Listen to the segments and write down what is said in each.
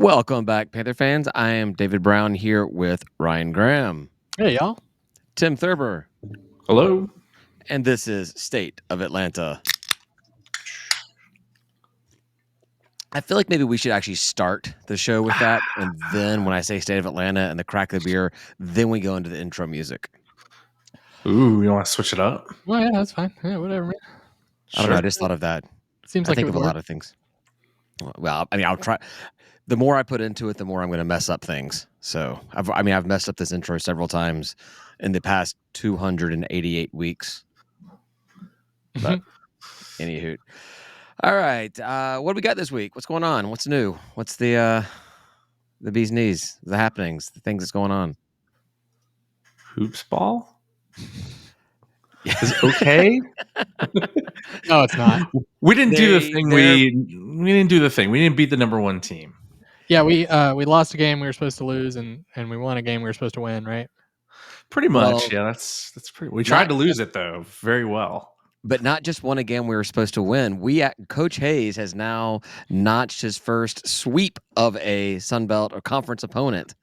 Welcome back, Panther fans. I am David Brown here with Ryan Graham, Hey, y'all. Tim Thurber, Hello. and this is State of Atlanta. I feel like maybe we should actually start the show with that, and then when I say State of Atlanta and the crack of the beer, then we go into the intro music. Ooh, you want to switch it up? Well, yeah, that's fine. Yeah, whatever, man. I don't know. I just thought of that. Seems I like it think would of a work. lot of things. Well, I mean, I'll try. The more I put into it, the more I'm going to mess up things. So, I've messed up this intro several times in the past 288 weeks. But anywho, all right. What do we got this week? What's going on? What's new? What's the bee's knees? The happenings? The things that's going on? Hoops ball? Is it okay? No, it's not. We didn't do the thing. We didn't do the thing. We didn't beat the number one team. Yeah, we lost a game we were supposed to lose, and we won a game we were supposed to win, right? Pretty much. Well, Yeah, that's pretty. We tried to lose it though, very well. But not just one again we were supposed to win. Coach Hayes has now notched his first sweep of a Sun Belt or conference opponent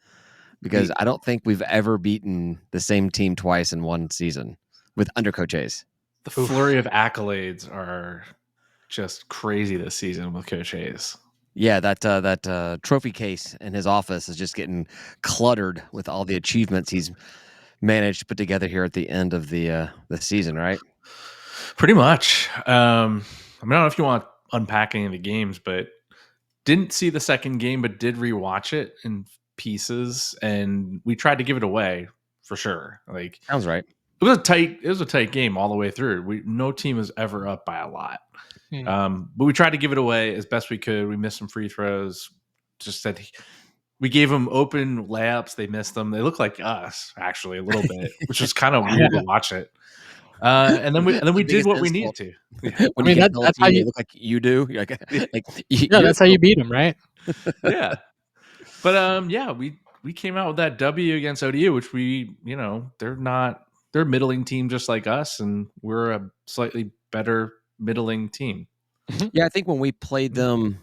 because I don't think we've ever beaten the same team twice in one season with under Coach Hayes. The flurry of accolades are just crazy this season with Coach Hayes. Yeah, that trophy case in his office is just getting cluttered with all the achievements he's managed to put together here at the end of the season, right? Pretty much. I don't know if you want unpacking the games, but didn't see the second game, but did rewatch it in pieces, and we tried to give it away for sure. Like, sounds right. It was a tight game all the way through. No team was ever up by a lot. But we tried to give it away as best we could. We missed some free throws. Just said we gave them open layups. They missed them. They look like us actually a little bit, which was kind of weird to watch it. And then we did what we needed to. Yeah. I mean, that's how you look like you do. That's how you beat them, right? Yeah. But we came out with that W against ODU, which they're a middling team just like us, and we're a slightly better middling team. Yeah, I think when we played them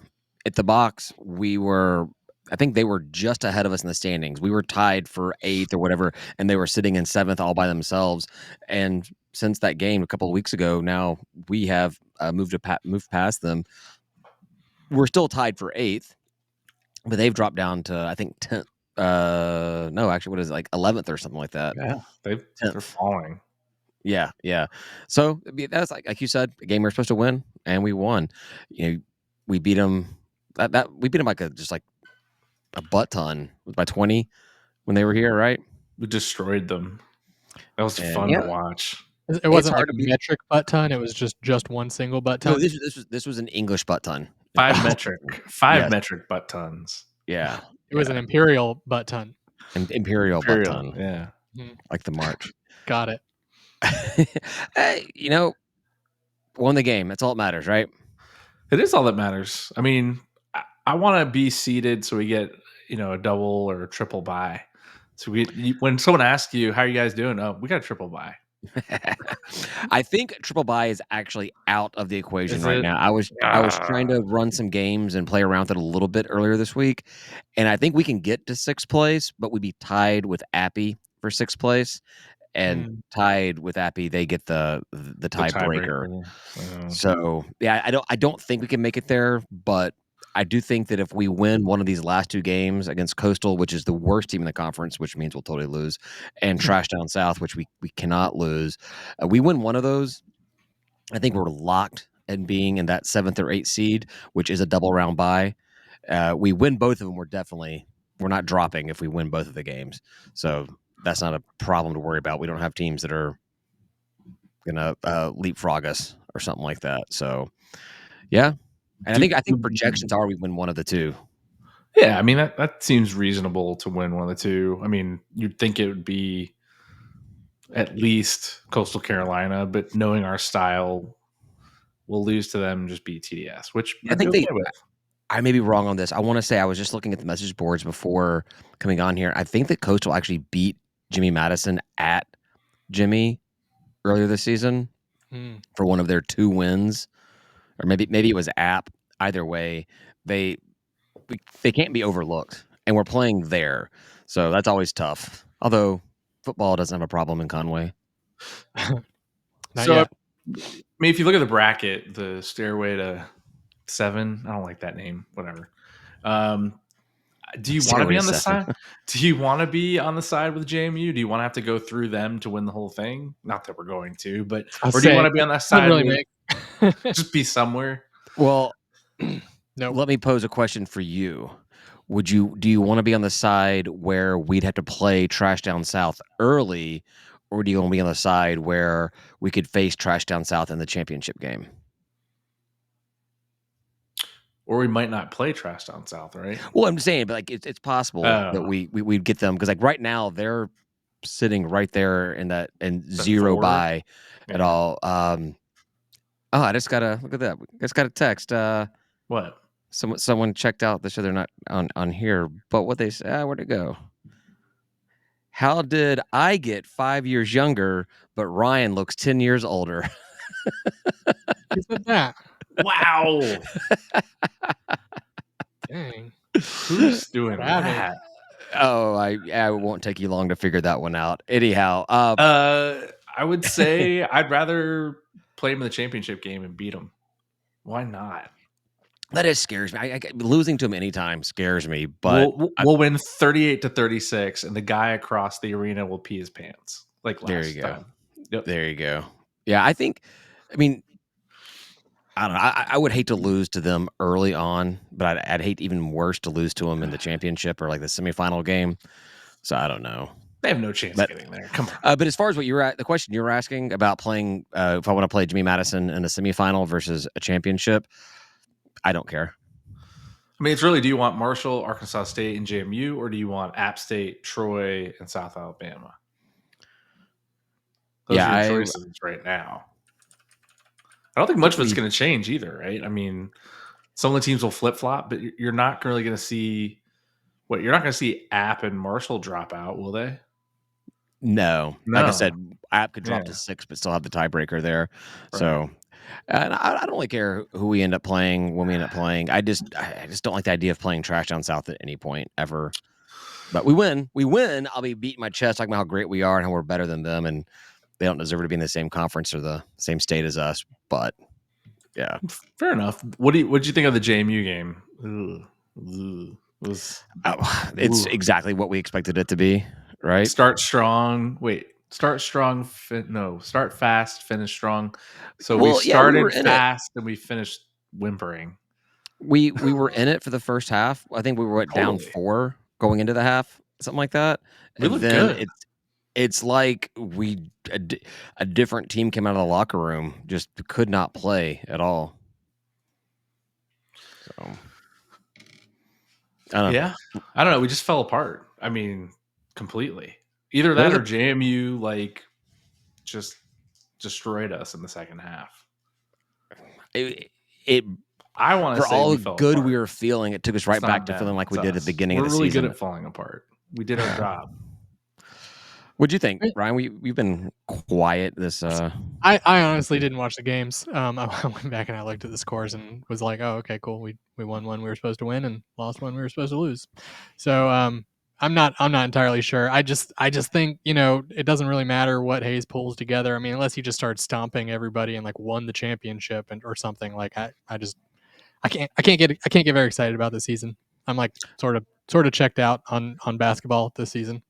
at the box, I think they were just ahead of us in the standings. We were tied for 8th or whatever, and they were sitting in 7th all by themselves. And since that game a couple of weeks ago, now we have moved past them. We're still tied for 8th, but they've dropped down to, I think, 10th. No, actually, what is it, like 11th or something like that? Yeah, they're falling. Yeah. So that's like you said, a game we were supposed to win, and we won. We beat them. We beat them just like a butt ton by 20 when they were here, right? We destroyed them. That was fun to watch. It wasn't like a metric butt ton. It was just one single butt ton. No, this was an English butt ton. 5 metric butt tons. Yeah, it was an imperial butt ton. An imperial butt ton. Yeah, like the march. Got it. Hey, won the game. That's all that matters, right? It is all that matters. I mean, I want to be seeded so we get a double or a triple bye. So when someone asks you how are you guys doing, we got a triple bye. I think triple bye is actually out of the equation right now. I was trying to run some games and play around with it a little bit earlier this week, and I think we can get to 6th place, but we'd be tied with Appy for 6th place, and tied with Appy, they get the tiebreaker. So yeah, I don't think we can make it there, but I do think that if we win one of these last 2 games against Coastal, which is the worst team in the conference, which means we'll totally lose, and Trash Down South, which we cannot lose, we win one of those, I think we're locked in being in that 7th or 8th seed, which is a double round bye. We win both of them, we're not dropping if we win both of the games. So that's not a problem to worry about. We don't have teams that are gonna leapfrog us or something like that. So yeah. And I think projections are we win one of the 2. Yeah, I mean that seems reasonable to win one of the 2. I mean, you'd think it would be at least Coastal Carolina, but knowing our style, we'll lose to them and just beat TDS, which I think I may be wrong on this. I want to say I was just looking at the message boards before coming on here. I think that Coastal actually beat Jimmy Madison at Jimmy earlier this season for one of their 2 wins. Or maybe it was App. Either way, they they can't be overlooked, and we're playing there, so that's always tough. Although football doesn't have a problem in Conway. Not So, yet. I mean, if you look at the bracket, the Stairway to 7, I don't like that name. Whatever. Do you want to be on the side? Do you want to be on the side with JMU? Do you want to have to go through them to win the whole thing? Not that we're going to, but or do you want to be on that side? Really just be somewhere. Well, no. Let me pose a question for you. Do you want to be on the side where we'd have to play Trash Down South early, or do you want to be on the side where we could face Trash Down South in the championship game? Or we might not play Trash Down South, right? Well, I'm saying, but like it's possible that we'd get them because like right now they're sitting right there in that and 0 bye at all. I just gotta look at that. I just got a text. What? Someone checked out the show. They're not on here, but what they say? Where'd it go? How did I get 5 years younger, but Ryan looks 10 years older? Who said that? Wow. Dang. Who's doing that? Oh, I won't take you long to figure that one out. Anyhow, I would say I'd rather play him in the championship game and beat him. Why not? That just scares me. Losing to him anytime scares me. But we'll win 38-36, and the guy across the arena will pee his pants. Like last there you go. time. Yep. There you go. Yeah, I mean, I don't know. I would hate to lose to them early on, but I'd hate even worse to lose to them in the championship or like the semifinal game. So I don't know. They have no chance of getting there. Come on. But as far as the question you were asking about playing, if I want to play Jimmy Madison in a semifinal versus a championship, I don't care. I mean, it's really, do you want Marshall, Arkansas State, and JMU, or do you want App State, Troy, and South Alabama? Those are your choices right now. I don't think much of it's going to change either, right? I mean, some of the teams will flip-flop, but you're not really going to see you're not going to see App and Marshall drop out, will they? No. Like I said, App could drop to 6, but still have the tiebreaker there. Right. So, and I don't really care who we end up playing when we end up playing. I just don't like the idea of playing Trash Down South at any point ever. But we win. I'll be beating my chest talking about how great we are and how we're better than them, and they don't deserve to be in the same conference or the same state as us. But yeah, fair enough. What did you think of the JMU game? It's exactly what we expected it to be, right? Start strong. Start strong. Start fast, finish strong. So we started fast and we finished whimpering. We were in it for the first half. I think we were down 4 going into the half, something like that. And then good. It's like a different team came out of the locker room, just could not play at all. So I don't know. We just fell apart. I mean, completely. Either that or JMU just destroyed us in the second half. I want to say all we the fell good apart. we were feeling, it took us right back to feeling like we did at the beginning of the season. We're really good at falling apart. We did our job. What'd you think, Ryan? We've been quiet this. I honestly didn't watch the games. I went back and I looked at the scores and was like, oh, okay, cool. We won one we were supposed to win and lost one we were supposed to lose. So I'm not entirely sure. I just think, it doesn't really matter what Hayes pulls together. I mean, unless he just starts stomping everybody and won the championship or something. I can't get very excited about this season. I'm sort of checked out on basketball this season.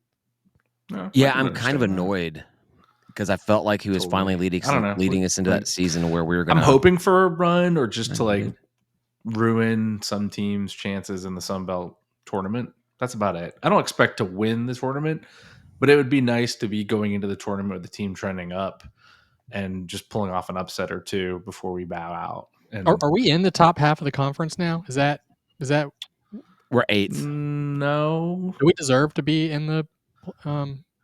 No, yeah, I'm kind of annoyed because I felt like he was finally leading us into that season where we were going to... I'm hoping for a run or just to ruin some team's chances in the Sun Belt tournament. That's about it. I don't expect to win the tournament, but it would be nice to be going into the tournament with the team trending up and just pulling off an upset or two before we bow out. And are we in the top half of the conference now? Is that we're 8th? No. Do we deserve to be in the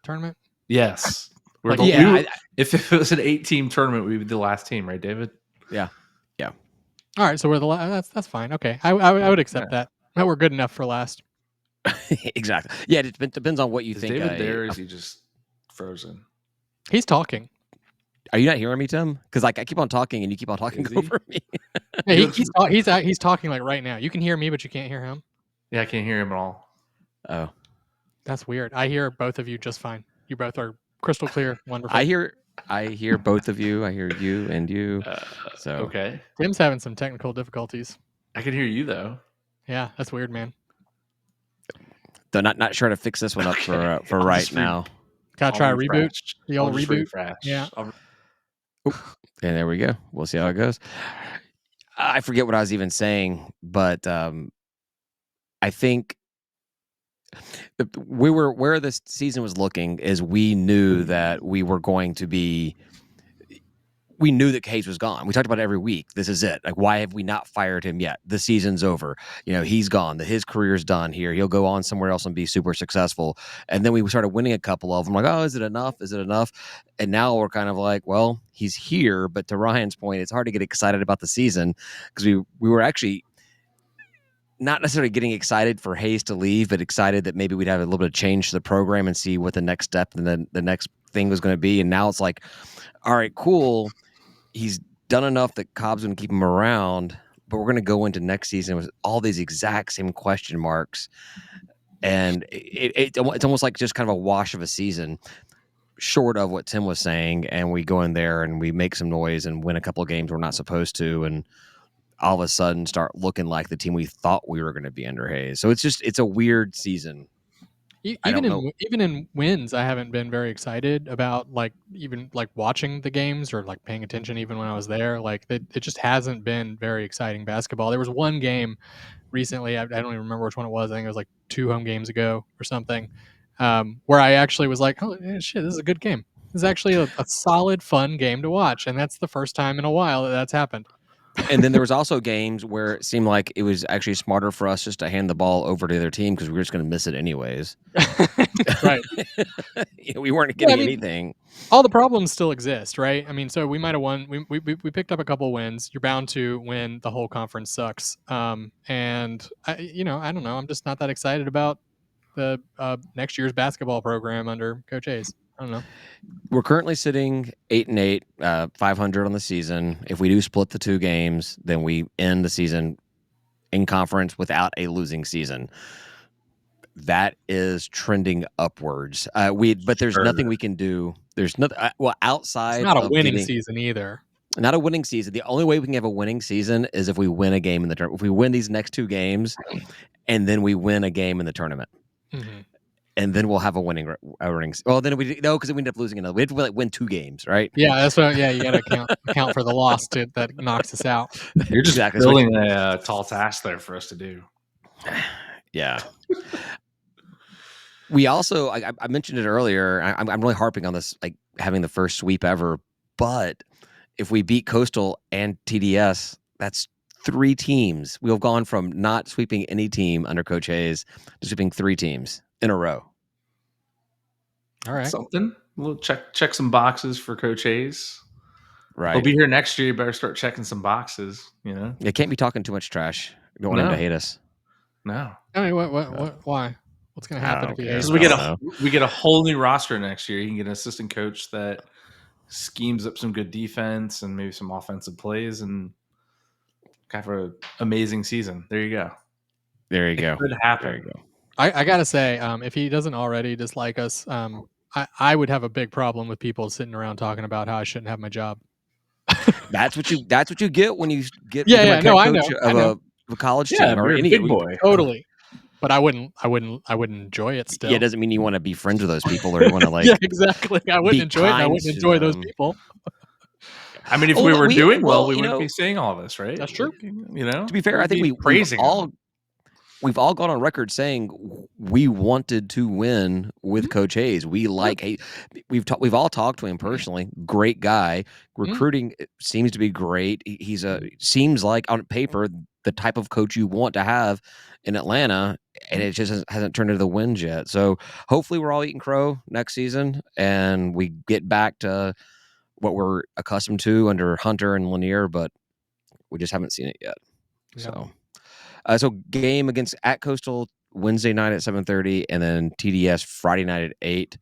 tournament? Yes. If it was an 8-team tournament, we would be the last team, right, David? Yeah. All right, so we're the last. That's fine. Okay, I would accept that. That we're good enough for last. Exactly. Yeah, it depends on what you think. David there, is he just frozen? He's talking. Are you not hearing me, Tim? Because I keep on talking and you keep on talking over me. Yeah, he's talking right now. You can hear me, but you can't hear him. Yeah, I can't hear him at all. Oh, That's weird. I hear both of you just fine. You both are crystal clear. Wonderful. I hear both of you. I hear you and you. So Okay. Tim's having some technical difficulties. I can hear you though. Yeah, that's weird, man. they're not sure to fix this one up for I'll right just now. Gotta try a reboot. The I'll old just reboot. refresh. Yeah. And there we go. We'll see how it goes. I forget what I was even saying, but I think we were where this season was looking is we knew that we were going to be. We knew that Hayes was gone. We talked about it every week. This is it. Like, why have we not fired him yet? The season's over. He's gone. His career's done here. He'll go on somewhere else and be super successful. And then we started winning a couple of them. Like, oh, is it enough? Is it enough? And now we're kind of like, well, he's here. But to Ryan's point, it's hard to get excited about the season because we were actually not necessarily getting excited for Hayes to leave, but excited that maybe we'd have a little bit of change to the program and see what the next step and then the next thing was going to be. And now it's like, all right, cool. He's done enough that Cobb's going to keep him around, but we're going to go into next season with all these exact same question marks. And it's almost like just kind of a wash of a season, short of what Tim was saying. And we go in there and we make some noise and win a couple of games we're not supposed to. And all of a sudden start looking like the team we thought we were going to be under Hayes. So it's a weird season. Even in wins, I haven't been very excited about even watching the games or paying attention. Even when I was there, it just hasn't been very exciting basketball. There was one game recently. I don't even remember which one it was. I think it was 2 home games ago or something, where I actually was like, "Oh shit, this is a good game. This is actually a solid, fun game to watch." And that's the first time in a while that's happened. And then there was also games where it seemed like it was actually smarter for us just to hand the ball over to the other team because we were just going to miss it anyways. Right. We weren't getting anything. All the problems still exist, right? I mean, so we might have won. We picked up a couple wins. You're bound to win. The whole conference sucks. And I don't know. I'm just not that excited about the next year's basketball program under Coach Hayes. I don't know. We're currently sitting 8-8, 500 on the season. If we do split the 2 games, then we end the season in conference without a losing season. That is trending upwards. But there's nothing we can do. There's nothing. Outside. It's not a winning season either. Not a winning season. The only way we can have a winning season is if we win a game in the tournament. If we win these next 2 games, and then we win a game in the tournament. Mm-hmm. And then we'll have a winning earnings. Well, then because we end up losing another. We have to win 2 games, right? Yeah, that's what. Yeah, you got to account for the loss that knocks us out. You're just building a tall task there for us to do. Yeah. We also, I mentioned it earlier. I'm really harping on this, like having the first sweep ever. But if we beat Coastal and TDS, that's 3 teams. We've gone from not sweeping any team under Coach Hayes to sweeping 3 teams in a row. All right. Something. We'll check some boxes for Coach Hayes. Right. He'll be here next year. You better start checking some boxes, You can't be talking too much trash. You don't want him to hate us. No. I mean, what why? What's going to happen if he hates us? Because we get a whole new roster next year. You can get an assistant coach that schemes up some good defense and maybe some offensive plays and kind of an amazing season. There you go. There you go. It could happen. There you go. I gotta say, if he doesn't already dislike us, I would have a big problem with people sitting around talking about how I shouldn't have my job. That's what you get when you get head coach of a college team or any big boy. Totally. But I wouldn't enjoy it still. Yeah, it doesn't mean you want to be friends with those people or you want to yeah, exactly. I wouldn't enjoy it. And I wouldn't enjoy those people. I mean, if we were doing well, we wouldn't be saying all this, right? That's true. To be fair, I think we've all gone on record saying we wanted to win with Coach Hayes. We like Hayes. We've all talked to him personally. Great guy. Recruiting seems to be great. He's seems like on paper the type of coach you want to have in Atlanta, and it just hasn't turned into the wins yet. So hopefully we're all eating crow next season and we get back to what we're accustomed to under Hunter and Lanier, but we just haven't seen it yet. Yeah. So game at Coastal Wednesday night at 7:30, and then TDS Friday night at 8.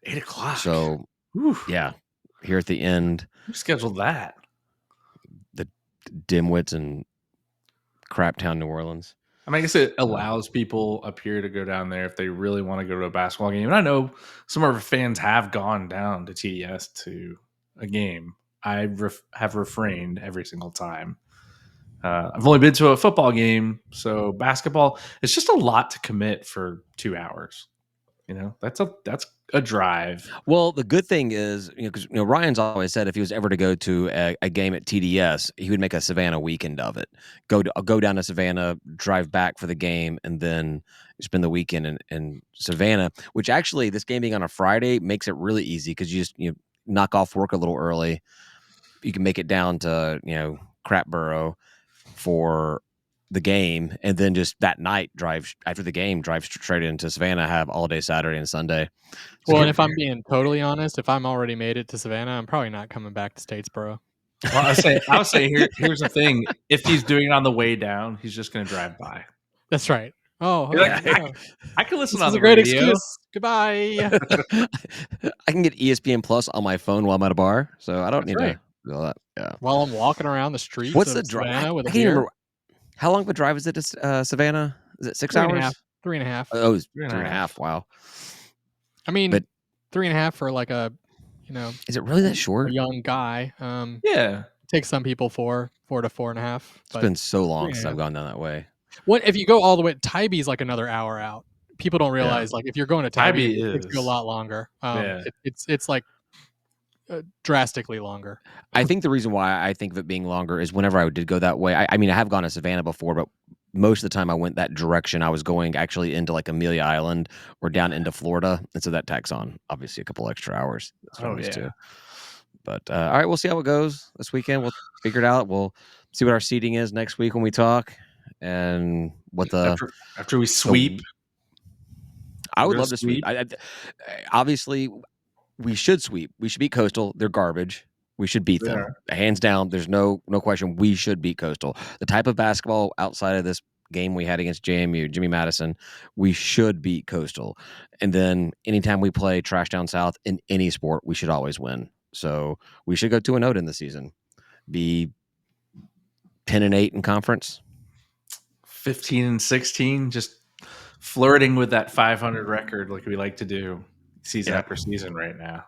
8 o'clock. So yeah, here at the end. Who scheduled that? The dimwits in Craptown, New Orleans. I mean, I guess it allows people up here to go down there if they really want to go to a basketball game. And I know some of our fans have gone down to TDS to a game. I have refrained every single time. I've only been to a football game, so basketball, it's just a lot to commit for 2 hours. That's a drive. Well, the good thing is, because Ryan's always said if he was ever to go to a game at TDS, he would make a Savannah weekend of it. Go down to Savannah, drive back for the game, and then spend the weekend in Savannah. Which actually, this game being on a Friday makes it really easy because you just knock off work a little early. You can make it down to Crapboro for the game, and then just that night drive after the game, drive straight into Savannah, have all day Saturday and Sunday. Well, and if I'm being totally honest, if I'm already made it to Savannah, I'm probably not coming back to Statesboro. Well, I would say here's the thing: if he's doing it on the way down, he's just going to drive by. That's right. Oh, okay. I can listen on the great radio. Excuse. Goodbye. I can get ESPN Plus on my phone while I'm at a bar, so I don't need to do all that. Yeah. While I'm walking around the streets. What's the drive? I can't remember. How long of a drive is it to Savannah? Is it 6 hours? 3.5. Oh, it's 3.5. Wow. I mean, but 3.5 for like a, is it really that short? A young guy. Yeah. It takes some people 4 to 4.5. It's been so long since I've gone down that way. What if you go all the way? Tybie's like another hour out. People don't realize like if you're going to Tybee, it takes you a lot longer. It's like drastically longer. I think the reason why I think of it being longer is whenever I did go that way. I mean, I have gone to Savannah before, but most of the time I went that direction. I was going actually into like Amelia Island or down into Florida, and so that tacks on obviously a couple extra hours. That's what I'm used to. But all right, we'll see how it goes this weekend. We'll figure it out. We'll see what our seating is next week when we talk, and what the after we sweep. I would love to sweep. Obviously, we should sweep. We should beat Coastal. They're garbage. We should beat them. Hands down. There's no question. We should beat Coastal. The type of basketball outside of this game we had against JMU, Jimmy Madison, we should beat Coastal. And then anytime we play Trash Down South in any sport, we should always win. So we should go 2-0 in the season. Be 10-8 in conference. 15-16, just flirting with that 500 record like we like to do season after season right now.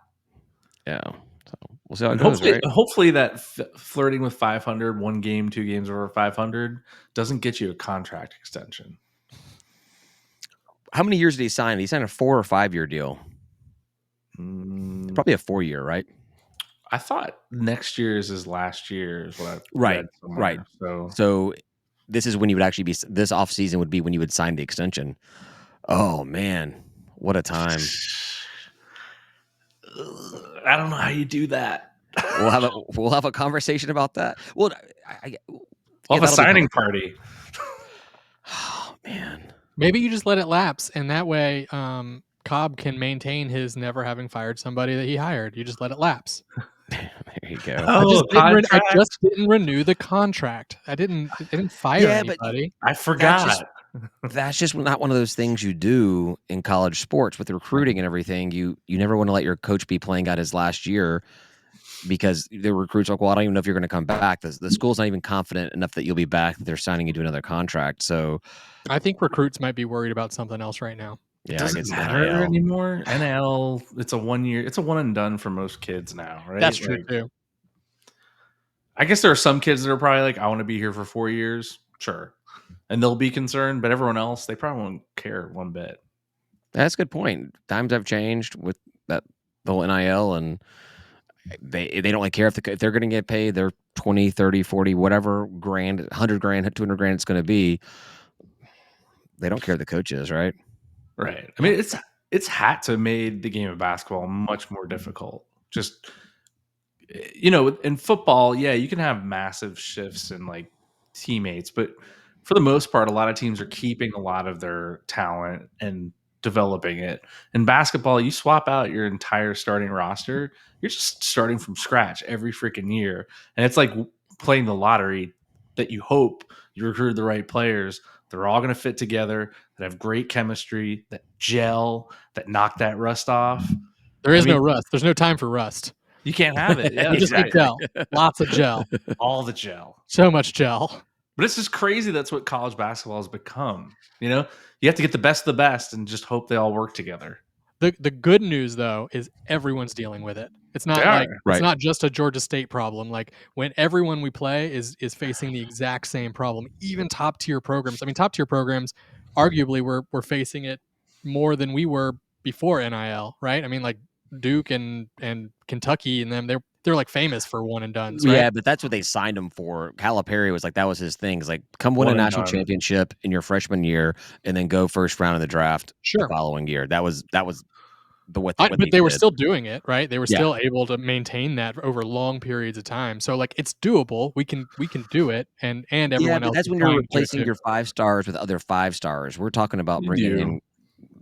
Yeah. So we'll see how it goes, right? Hopefully that flirting with 500, 1 game, 2 games over 500 doesn't get you a contract extension. How many years did he sign? Did he signed a 4 or 5 year deal? Probably a 4-year, right? I thought next year is his last year is what I read somewhere. Right. So this is when you would actually be, this off season would be when you would sign the extension. Oh man, what a time. I don't know how you do that. We'll have a conversation about that. Well, we'll have a signing party. Oh man. Maybe you just let it lapse, and that way Cobb can maintain his never having fired somebody that he hired. You just let it lapse. There you go. I just didn't renew the contract. I didn't fire anybody. I forgot. That's just not one of those things you do in college sports with recruiting and everything. You never want to let your coach be playing out his last year because the recruits are like, well, I don't even know if you're going to come back. The school's not even confident enough that you'll be back. That they're signing you to another contract. So I think recruits might be worried about something else right now. Yeah, it doesn't matter anymore. NL, it's a 1 year. It's a one and done for most kids now, right? That's true too. I guess there are some kids that are probably like, I want to be here for 4 years. Sure. And they'll be concerned, but everyone else, they probably won't care one bit. That's a good point. Times have changed with the whole NIL, and they don't really care if they're going to get paid their 20, 30, 40, whatever grand, 100 grand, 200 grand it's going to be. They don't care who the coach is, right? Right. I mean, it's had to made the game of basketball much more difficult. Just, in football, yeah, you can have massive shifts in like teammates, but for the most part, a lot of teams are keeping a lot of their talent and developing it. In basketball, you swap out your entire starting roster, you're just starting from scratch every freaking year. And it's like playing the lottery that you hope you recruit the right players. They're all going to fit together, that have great chemistry, that gel, that knock that rust off. There is no rust. There's no time for rust. You can't have it. Yeah, you just need gel. Lots of gel. All the gel. So much gel. But it's just crazy that's what college basketball has become. You know, you have to get the best of the best and just hope they all work together. The good news though is everyone's dealing with it. It's They not are. like it's Right. not just a Georgia State problem. Like when everyone we play is facing the exact same problem, even top tier programs. I mean, top tier programs, arguably, we're facing it more than we were before NIL, right? I mean, like Duke and Kentucky and them, they're like famous for one and dones, right? Yeah, but that's what they signed him for. Calipari was like, that was his thing. It's like, come win a One and national done. championship in your freshman year, and then go first round of the draft the Sure. following year. That was what But they they were did. still doing it, right? They were Yeah. still able to maintain that over long periods of time. So like it's doable. We can do it, and Yeah, everyone but else that's is when you're trying to do it replacing too. your 5 stars with other 5 stars. We're talking about You bringing do. in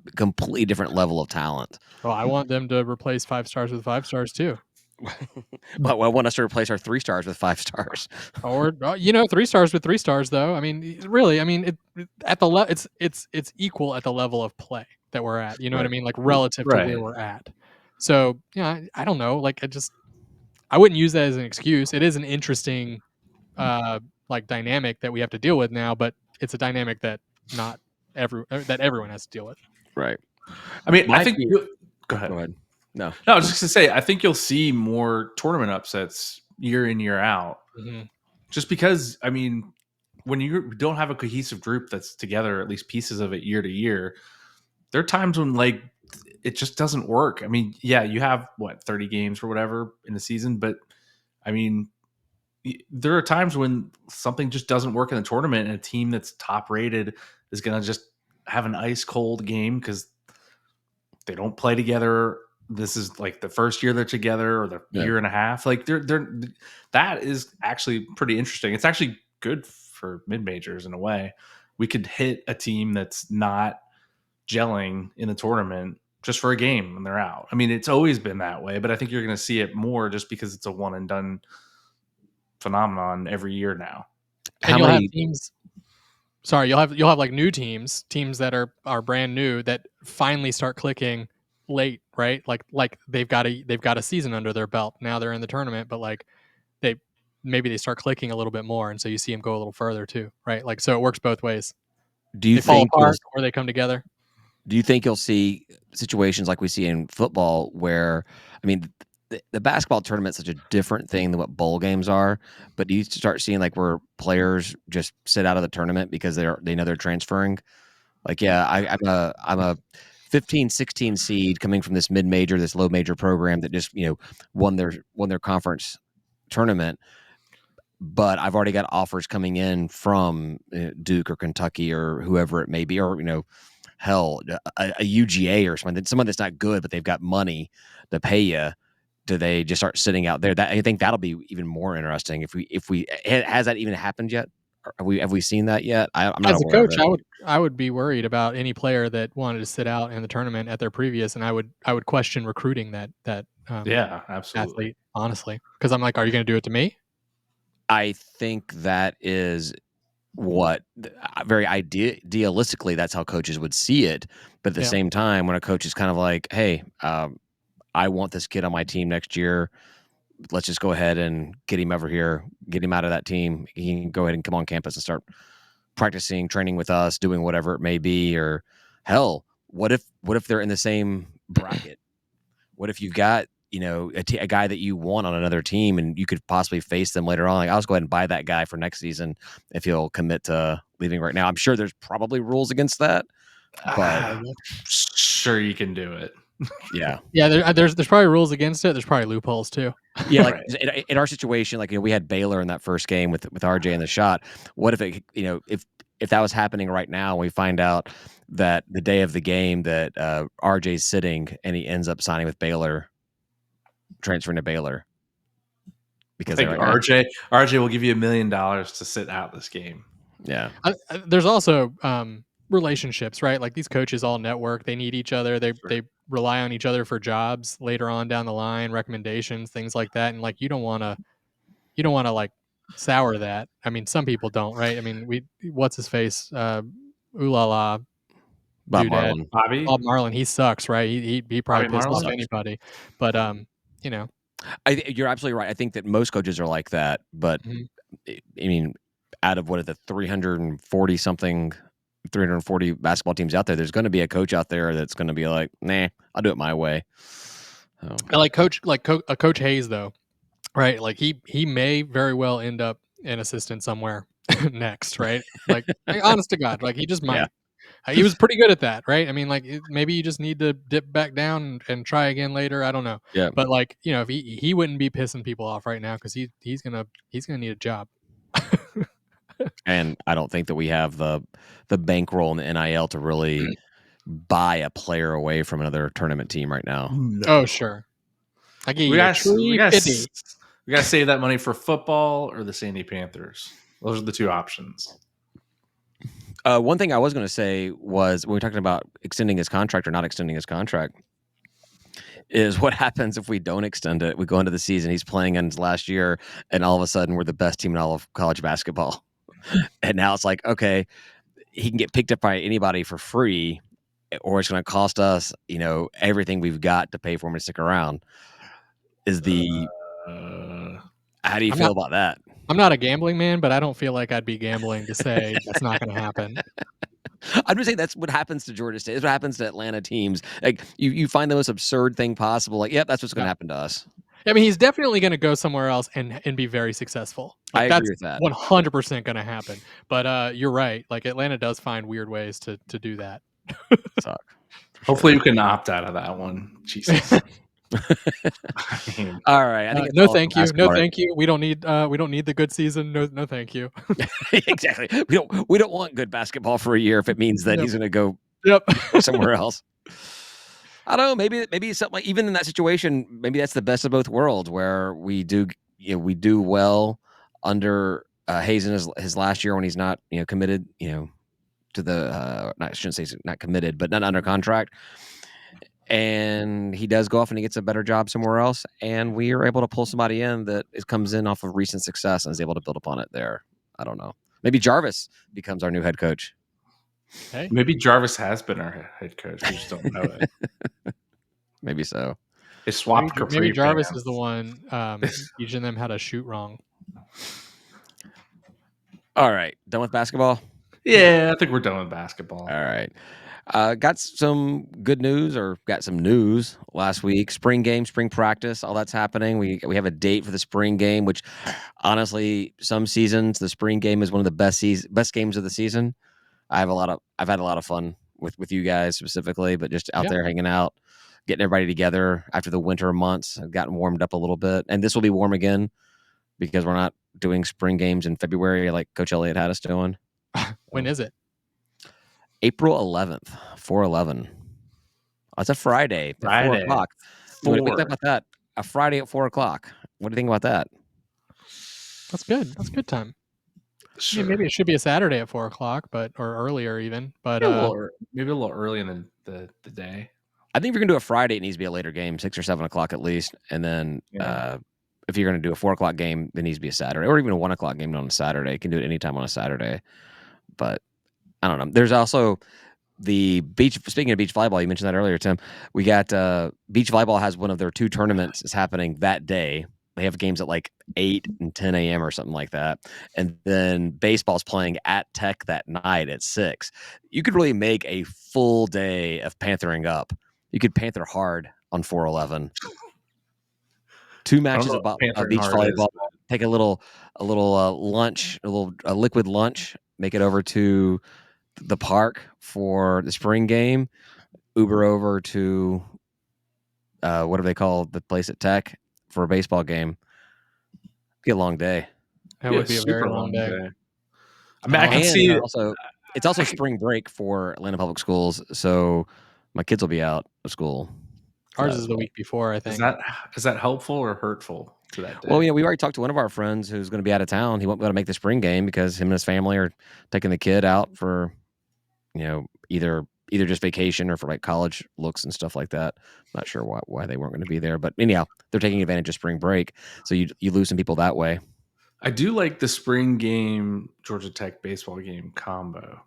a completely different level of talent. Well, I want them to replace 5 stars with 5 stars too. But I want us to replace our 3 stars with 5 stars. Or 3 stars with 3 stars though. I mean, really, I mean, at the it's equal at the level of play that we're at. You know what I Right. mean? Like relative to where Right. we're at. So, yeah, I don't know. Like I wouldn't use that as an excuse. It is an interesting like dynamic that we have to deal with now, but it's a dynamic that not that everyone has to deal with. Right. I mean, I My think fear go Go ahead. ahead. No. No, I was just gonna say, I think you'll see more tournament upsets year in, year out. Mhm. Just because, I mean, when you don't have a cohesive group that's together, at least pieces of it year to year, there are times when like it just doesn't work. I mean, yeah, you have what 30 games or whatever in the season, but I mean, there are times when something just doesn't work in the tournament, and a team that's top rated is going to just have an ice cold game because they don't play together. This is like the first year they're together or the Yeah. year and a half. Like they're that is actually pretty interesting. It's actually good for mid majors in a way. We could hit a team that's not gelling in the tournament just for a game and they're out. I mean, it's always been that way, but I think you're going to see it more just because it's a one and done phenomenon every year now. And How you'll have many teams. Sorry, you'll have like new teams that are brand new that finally start clicking late, right? Like they've got a season under their belt. Now they're in the tournament, but like they maybe they start clicking a little bit more, and so you see them go a little further too, right? Like so it works both ways. do you They fall think you'll apart or they come together. do you think you'll see situations like we see in football where I mean the basketball tournament's such a different thing than what bowl games are, but do you start seeing like where players just sit out of the tournament because they know they're transferring? Like, yeah, I'm a 15, 16 seed coming from this mid-major, this low major program that just, won their conference tournament, but I've already got offers coming in from Duke or Kentucky or whoever it may be, or hell, a UGA or something. Someone that's not good, but they've got money to pay you. Do they just start sitting out there? That I think that'll be even more interesting if we has that even happened yet? Or have we seen that yet? I'm not As a aware of coach, it. I would be worried about any player that wanted to sit out in the tournament at their previous, and I would question recruiting that Yeah, absolutely. athlete, honestly, because I'm like, "Are you gonna do it to me?" I think that is what very idealistically, that's how coaches would see it. But at the Yeah. same time, when a coach is kind of like, "Hey, I want this kid on my team next year. Let's just go ahead and get him over here, get him out of that team. He can go ahead and come on campus and start practicing, training with us, doing whatever it may be." Or hell, what if they're in the same bracket? What if you've got a guy that you want on another team, and you could possibly face them later on? Like, I'll just go ahead and buy that guy for next season if he'll commit to leaving right now. I'm sure there's probably rules against that, but Sure, you can do it. yeah, Yeah, there's probably rules against it. There's probably loopholes too. yeah. Like Right. in our situation, like we had Baylor in that first game with RJ in the shot. What if if that was happening right now, and we find out that the day of the game that RJ's sitting and he ends up signing with Baylor, transferring to Baylor because they're Like like, RJ will give you $1 million to sit out this game. yeah, There's also relationships, right? Like these coaches all network. They need each other. Sure. They rely on each other for jobs later on down the line, recommendations, things like that. And like you don't want to like sour that. I mean, some people don't, right? I mean, we what's his face, ooh la la, Bob doodad, Marlin. Bob Marlin. He sucks, right? He probably Bobby pissed off Marlin. Sucks. anybody, but you know, You're absolutely right. I think that most coaches are like that, but mhm. I mean, out of what are the 340 basketball teams out there, there's going to be a coach out there that's going to be like, nah, I'll do it my way. I like Coach Hayes though, right? Like he may very well end up an assistant somewhere next, right? Like honest to God, like he just might. Yeah. He was pretty good at that, right? I mean, like maybe you just need to dip back down and try again later. I don't know. Yeah. But like, you know, if he wouldn't be pissing people off right now because he's gonna need a job. And I don't think that we have the bankroll and the NIL to really buy a player away from another tournament team right now. No. Oh, sure. I get we you gotta save that money for football or the Sandy Panthers. Those are the two options. One thing I was going to say was when we're talking about extending his contract or not extending his contract is what happens if we don't extend it. We go into the season, he's playing in his last year, and all of a sudden we're the best team in all of college basketball. And now it's like, okay, he can get picked up by anybody for free, or it's going to cost us, you know, everything we've got to pay for him to stick around. How do you feel about that? I'm not a gambling man, but I don't feel like I'd be gambling to say that's not going to happen. I'm just saying that's what happens to Georgia State. That's what happens to Atlanta teams. Like you find the most absurd thing possible. Like, yep, that's what's going to happen to us. I mean, he's definitely going to go somewhere else and be very successful. Like, I agree with that. 100% going to happen. But you're right. Like Atlanta does find weird ways to do that. Suck. Hopefully, you can opt out of that one. Jesus. All right. I think no, thank you. No, thank you. We don't need the good season. No, thank you. Exactly. We don't want good basketball for a year if it means that he's going to go somewhere else. I don't know. Maybe something like, even in that situation, maybe that's the best of both worlds, where we do well under Hayes in his last year when he's not committed to the I shouldn't say not committed, but not under contract. And he does go off and he gets a better job somewhere else, and we are able to pull somebody in that comes in off of recent success and is able to build upon it there. I don't know. Maybe Jarvis becomes our new head coach. Hey. Maybe Jarvis has been our head coach. We just don't know it. Maybe so. They swapped. Maybe Jarvis is the one teaching them how to shoot wrong. All right, done with basketball? Yeah, I think we're done with basketball. All right. Got some good news, or got some news last week. Spring game, spring practice, all that's happening. We have a date for the spring game, which honestly, some seasons the spring game is one of the best games of the season. I've had a lot of fun with you guys specifically, but just out there hanging out, getting everybody together after the winter months. I've gotten warmed up a little bit, and this will be warm again because we're not doing spring games in February like Coach Elliott had us doing. When is it? April 11th, 4/11. Oh, it's a Friday. 4 o'clock. What do you think about that? A Friday at 4 o'clock. What do you think about that? That's good. That's a good time. Sure. Maybe it should be a Saturday at 4 o'clock, or earlier even. But maybe a little early in the day. I think if you're gonna do a Friday, it needs to be a later game, 6 or 7 o'clock at least. And then if you're gonna do a 4 o'clock game, it needs to be a Saturday, or even a 1 o'clock game on a Saturday. You can do it anytime on a Saturday. But I don't know. There's also the beach. Speaking of beach volleyball, you mentioned that earlier, Tim. We got beach volleyball has one of their 2 tournaments is happening that day. They have games at like 8 and 10 a.m. or something like that. And then baseball's playing at Tech that night at 6. You could really make a full day of panthering up. You could panther hard on 4/11. 2 matches of beach volleyball. Take a little lunch, a liquid lunch. Make it over to the park for the spring game. Uber over to what do they call the place at Tech for a baseball game. Be a long day. That would be a very long day. I mean, I can see it. It's also spring break for Atlanta Public Schools, so my kids will be out of school. Ours is the week before, I think. Is that helpful or hurtful to that day? Well, we already talked to one of our friends who's going to be out of town. He won't be able to make the spring game because him and his family are taking the kid out for, either just vacation or for like college looks and stuff like that. I'm not sure why they weren't going to be there, but anyhow, they're taking advantage of spring break. So you lose some people that way. I do like the spring game Georgia Tech baseball game combo.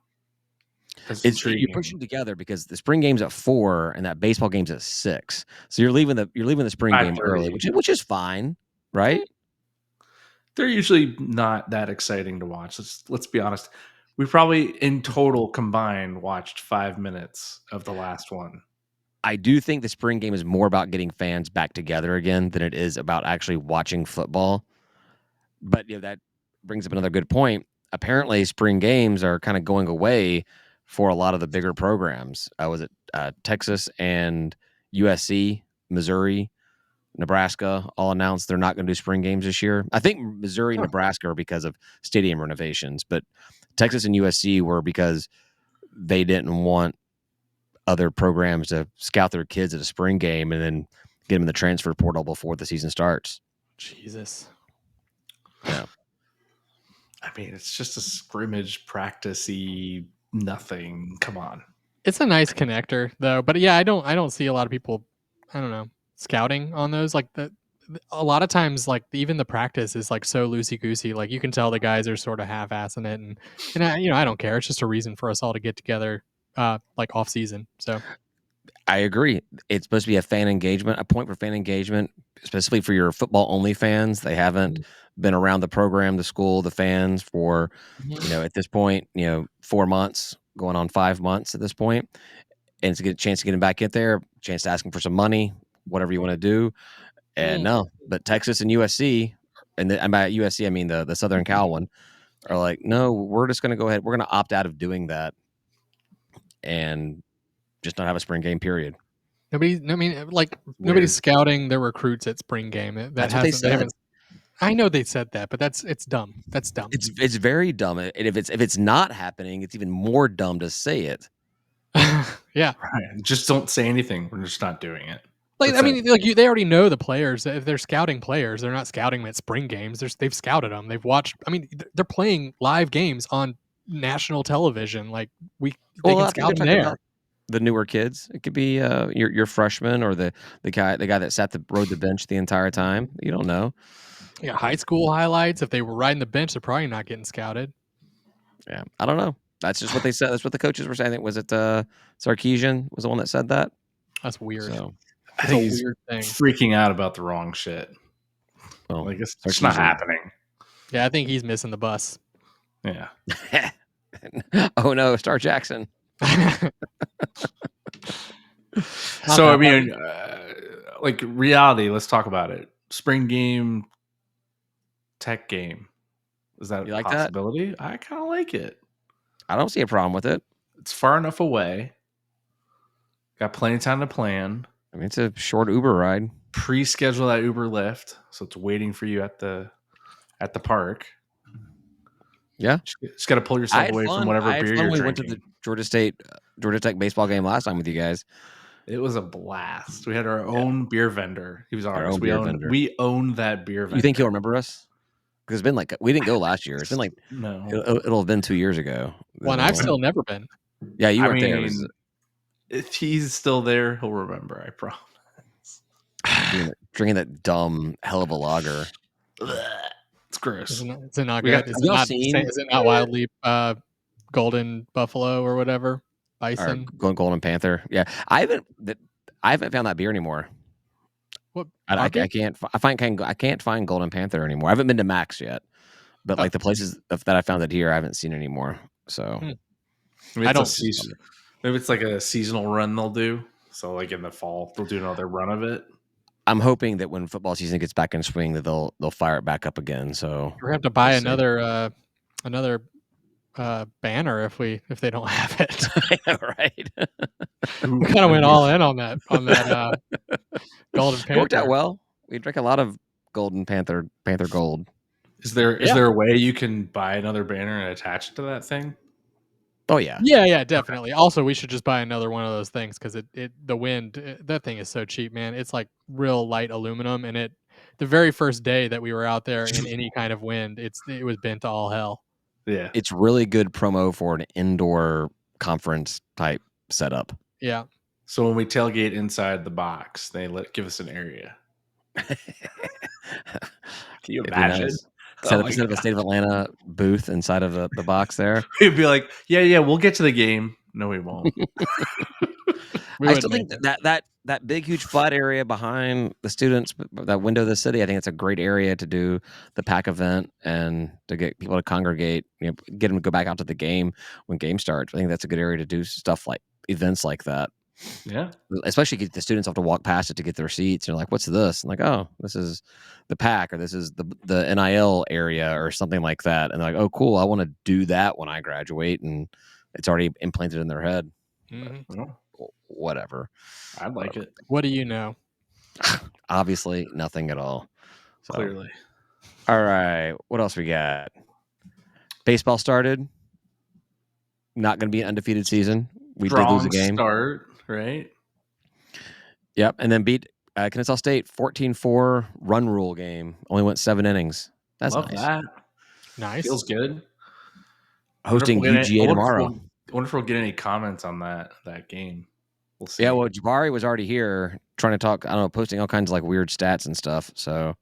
You push them together because the spring game's at 4 and that baseball game's at 6. So you're leaving the spring game early, which is fine, right? They're usually not that exciting to watch. Let's be honest. We probably in total combined watched 5 minutes of the last one. I do think the spring game is more about getting fans back together again than it is about actually watching football. But that brings up another good point. Apparently, spring games are kind of going away for a lot of the bigger programs. Was it Texas and USC, Missouri, Nebraska all announced they're not going to do spring games this year. I think Missouri and Nebraska are because of stadium renovations, but Texas and USC were because they didn't want other programs to scout their kids at a spring game and then get them in the transfer portal before the season starts. Jesus. Yeah. I mean, it's just a scrimmage, practice-y nothing. Come on. It's a nice connector though, but yeah, I don't see a lot of people, I don't know, scouting on those. Like a lot of times, like even the practice is like so loosey goosey. Like you can tell the guys are sort of half assing it, and I don't care. It's just a reason for us all to get together, like off season. So I agree. It's supposed to be a point for fan engagement, especially for your football only fans. They haven't been around the program, the school, the fans for, at this point, 4 months, going on 5 months at this point. And it's a good chance to get them back in there, chance to ask them for some money, whatever you want to do. And no, but Texas and USC, and by USC, I mean the Southern Cal one, are like, no, we're just going to go ahead. We're going to opt out of doing that and just not have a spring game period. Nobody's scouting their recruits at spring game. That's what they said. I know they said that, but it's dumb. That's dumb. It's very dumb. And if it's not happening, it's even more dumb to say it. Yeah. Right. Just don't say anything. We're just not doing it. Like they already know the players. If they're scouting players, they're not scouting them at spring games. They've scouted them. They've watched. I mean, they're playing live games on national television. Like they can scout them there. The newer kids, it could be your freshman or the guy that rode the bench the entire time. You don't know. Yeah, high school highlights. If they were riding the bench, they're probably not getting scouted. Yeah, I don't know. That's just what they said. That's what the coaches were saying. I think was it Sarkisian was the one that said that. That's weird. So, I think he's freaking out about the wrong shit. Well, like it's not happening. Yeah, I think he's missing the bus. Yeah. Oh no, Star Jackson. So I mean, like reality. Let's talk about it. Spring game, tech game. Is that a possibility? That? I kind of like it. I don't see a problem with it. It's far enough away. Got plenty of time to plan. I mean, it's a short Uber ride. Pre-schedule that Uber Lyft, so it's waiting for you at the park. Yeah, just got to pull yourself away from whatever beer you're drinking. We went to the Georgia Tech baseball game last time with you guys. It was a blast. We had our own beer vendor. He was ours. We owned that beer vendor. You think he'll remember us? Because it's been like we didn't go last year. It's been like no. It'll have been 2 years ago. Well, and I've still never been. Yeah, you weren't there. If he's still there, he'll remember. I promise. Drinking that dumb hell of a lager. It's gross. It's not good. Is it not wildly golden buffalo or whatever? Bison. Or golden panther. Yeah, I haven't found that beer anymore. What? I can't find golden panther anymore. I haven't been to Max yet, but like the places that I found it here, I haven't seen anymore. So I don't. Maybe it's like a seasonal run they'll do. So like in the fall, they'll do another run of it. I'm hoping that when football season gets back in swing, that they'll fire it back up again. So we're gonna have to buy another banner if they don't have it. Right. We kind of went all in on that golden panther. It worked out well. We drank a lot of golden panther gold. Is there a way you can buy another banner and attach it to that thing? Oh yeah. Yeah, definitely. Also, we should just buy another one of those things because the wind, that thing is so cheap, man. It's like real light aluminum, and the very first day that we were out there in any kind of wind, it was bent to all hell. Yeah, it's really good promo for an indoor conference type setup. Yeah. So when we tailgate inside the box, they give us an area. Can you imagine? Nice. Set up a State of Atlanta booth inside of the box there. We'd be like, yeah, we'll get to the game. No, we won't. I still think that big, huge flat area behind the students, that window of the city, I think it's a great area to do the pack event and to get people to congregate, get them to go back out to the game when game starts. I think that's a good area to do stuff like events like that. Yeah. Especially get the students have to walk past it to get their seats. They're like, what's this? And like, oh, this is the pack, or this is the NIL area or something like that. And they're like, oh, cool. I want to do that when I graduate. And it's already implanted in their head. Mm-hmm. Whatever. I like it. What do you know? Obviously, nothing at all. So. Clearly. All right. What else we got? Baseball started. Not going to be an undefeated season. We did lose a game. Start, right? Yep. And then beat Kennesaw State 14-4 run rule game. Only went 7 innings. That's Love nice. that. Nice. Feels good. Hosting UGA tomorrow. I wonder if we'll get any comments on that game. We'll see. Yeah, well, Jabari was already here trying to talk. I don't know, posting all kinds of like weird stats and stuff. So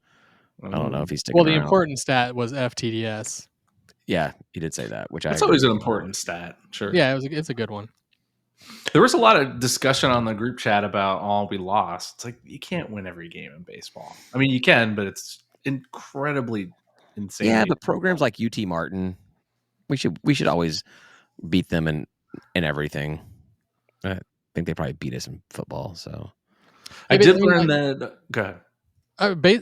I don't know if he's sticking around. Well, the important stat was FTDS. Yeah, he did say that, which that's always an important stat. Sure. Yeah, it's a good one. There was a lot of discussion on the group chat about we lost. It's like you can't win every game in baseball. I mean, you can, but it's incredibly insane. Yeah, but programs like UT Martin, we should always beat them in everything. I think they probably beat us in football. So I did learn that. Go ahead.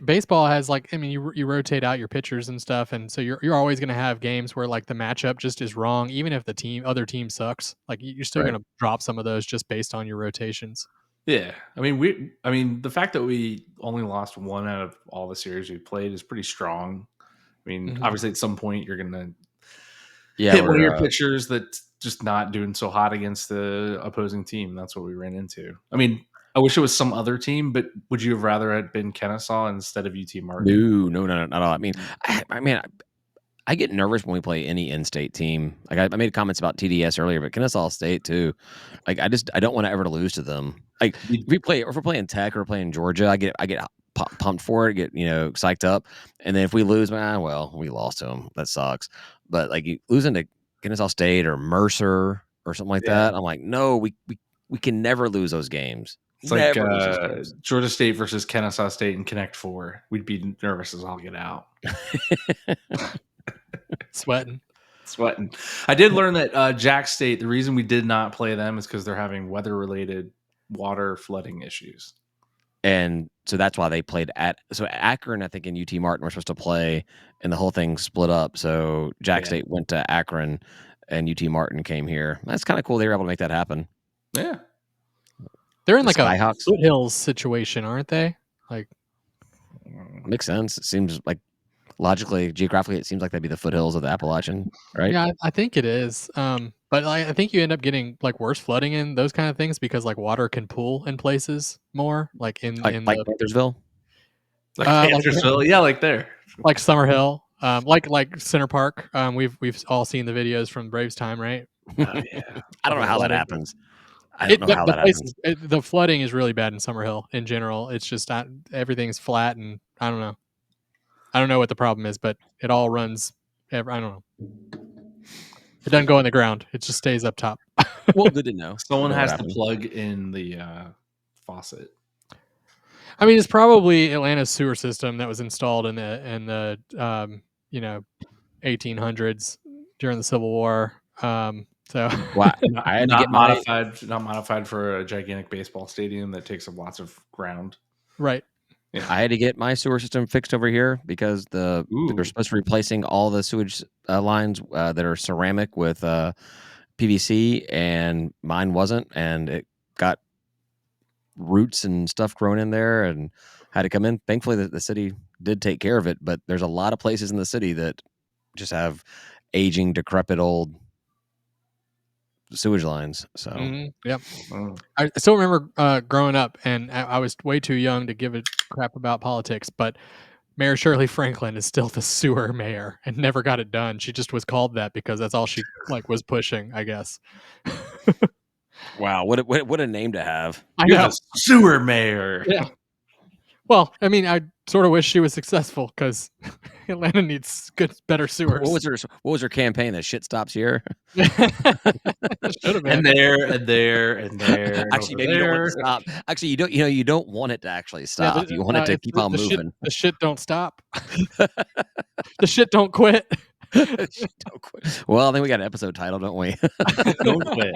Baseball has you rotate out your pitchers and stuff, and so you're always going to have games where like the matchup just is wrong, even if the other team sucks. Like you're still going to drop some of those just based on your rotations. Yeah, I mean the fact that we only lost 1 out of all the series we played is pretty strong. I mean, obviously at some point you're going to hit one of your pitchers that's just not doing so hot against the opposing team. That's what we ran into. I mean, I wish it was some other team, but would you have rather had been Kennesaw instead of UT Martin? No, not at all. I mean, I get nervous when we play any in-state team. Like I made comments about TDS earlier, but Kennesaw State too. Like I don't want to ever to lose to them. Like if we're playing Tech or we're playing Georgia, I get pumped for it, get psyched up, and then if we lose, well, we lost to them. That sucks. But like you losing to Kennesaw State or Mercer or something like that, I'm like, no, we can never lose those games. It's like Georgia State versus Kennesaw State in Connect 4. We'd be nervous as all get out. Sweating. I did learn that Jack State, the reason we did not play them is because they're having weather-related water flooding issues. And so that's why they played so Akron, I think, and UT Martin were supposed to play, and the whole thing split up. So Jack State went to Akron, and UT Martin came here. That's kind of cool. They were able to make that happen. Yeah. They're in like a foothills situation, aren't they? Like, makes sense. It seems like logically, geographically, it seems like that'd be the foothills of the Appalachian, right? Yeah, I think it is. But I think you end up getting like worse flooding in those kind of things because like water can pool in places more, like in Panthersville. Yeah, like there, like Summerhill, like Center Park. We've all seen the videos from Braves time, right? Oh, yeah. I don't know how that happens. I don't know how that happens. The flooding is really bad in Summerhill in general. It's just everything's flat, and I don't know. I don't know what the problem is, but it all runs. I don't know. It doesn't go in the ground. It just stays up top. Well, good to know. Someone has to plug in the faucet. I mean, it's probably Atlanta's sewer system that was installed in the 1800s during the Civil War. So I had to get not modified for a gigantic baseball stadium that takes up lots of ground. Right. Yeah. I had to get my sewer system fixed over here because they're supposed to be replacing all the sewage lines that are ceramic with PVC, and mine wasn't, and it got roots and stuff grown in there and had to come in. Thankfully, the city did take care of it, but there's a lot of places in the city that just have aging, decrepit old sewage lines. So yep. I still remember growing up, and I was way too young to give a crap about politics, but Mayor Shirley Franklin is still the sewer mayor and never got it done. She just was called that because that's all she was pushing, I guess. Wow, what a name to have. You're the sewer mayor. Yeah. Well, I mean, I sort of wish she was successful because Atlanta needs better sewers. What was her campaign? That shit stops here. Should have been. And there, and Actually, maybe you don't want it to stop. Actually, you don't. You don't want it to actually stop. You want it to keep on moving. The shit don't stop. The shit don't quit. Don't quit. Well, I think we got an episode title, don't we? Don't quit.